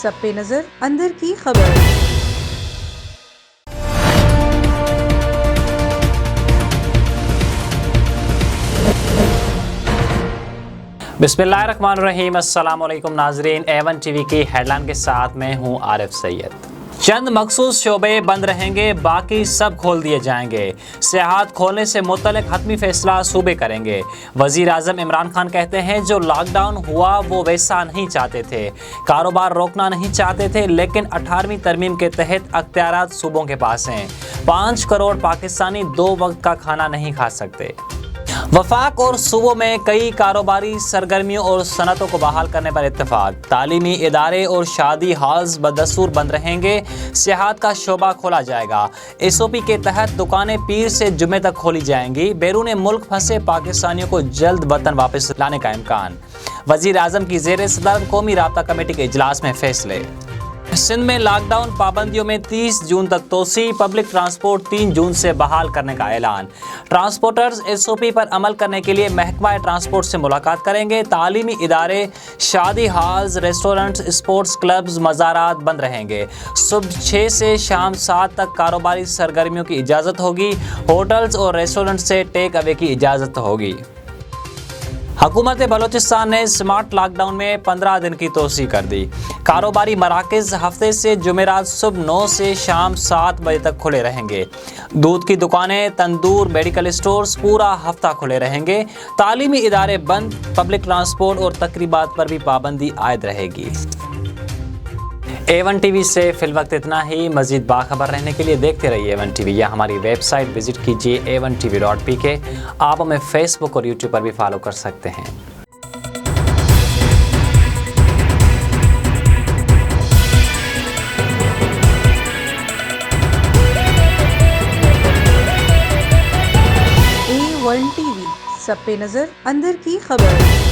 सब पे नजर अंदर की खबर। बिस्मिल्लाहिर्रहमानिर्रहीम। अस्सलाम वालेकुम नाजरीन, A1 टीवी की हेडलाइन के साथ मैं हूं आरिफ सैयद। चंद मखसूस शोबे बंद रहेंगे, बाकी सब खोल दिए जाएंगे। सियाहत खोलने से मुतल्लिक हतमी फैसला सूबे करेंगे। वजीर आजम इमरान खान कहते हैं जो लॉकडाउन हुआ वो वैसा नहीं चाहते थे, कारोबार रोकना नहीं चाहते थे, लेकिन 18वीं तरमीम के तहत अख्तियारात सूबों के पास हैं। 5 करोड़ पाकिस्तानी 2 वक्त का खाना नहीं खा सकते। वफाक और सूबों में कई कारोबारी सरगर्मियों और सनतों को बहाल करने पर इत्तेफाक। तालीमी इदारे और शादी हॉल्स बदस्तूर बंद रहेंगे। सियाहत का शोबा खोला जाएगा। SOP के तहत दुकानें पीर से जुमे तक खोली जाएंगी। बैरून मुल्क फंसे पाकिस्तानियों को जल्द वतन वापस लाने का इम्कान। वजीर आजम की ज़ेरे सदारत कौमी राब्ता कमेटी के इजलास में फैसले। सिंध में लॉकडाउन पाबंदियों में 30 जून तक तोसी। पब्लिक ट्रांसपोर्ट 3 जून से बहाल करने का ऐलान। ट्रांसपोर्टर्स SOP पर अमल करने के लिए महकमा ट्रांसपोर्ट से मुलाकात करेंगे। तालीमी इदारे, शादी हॉल्स, रेस्टोरेंट्स, स्पोर्ट्स क्लब्स, मज़ारात बंद रहेंगे। सुबह 6 से शाम 7 तक कारोबारी सरगर्मियों की इजाज़त होगी। होटल्स और रेस्टोरेंट से टेक अवे की इजाज़त होगी। हुकूमत बलोचिस्तान ने स्मार्ट लॉकडाउन में 15 दिन की तोसी कर दी। कारोबारी मराकज़ हफ्ते से जुमेरात सुबह 9 से शाम 7 बजे तक खुले रहेंगे। दूध की दुकानें, तंदूर, मेडिकल स्टोर्स पूरा हफ्ता खुले रहेंगे। तालीमी इदारे बंद। पब्लिक ट्रांसपोर्ट और तकरीबात पर भी पाबंदी आयद रहेगी। A1 टीवी से फिलवक्त इतना ही। मज़ीद बाखबर रहने के लिए देखते रहिए A1 टीवी या हमारी वेबसाइट विजिट कीजिए a1tv.pk। आप हमें फेसबुक और यूट्यूब पर भी फॉलो कर सकते हैं। A1 टीवी, सब पे नजर अंदर की खबर।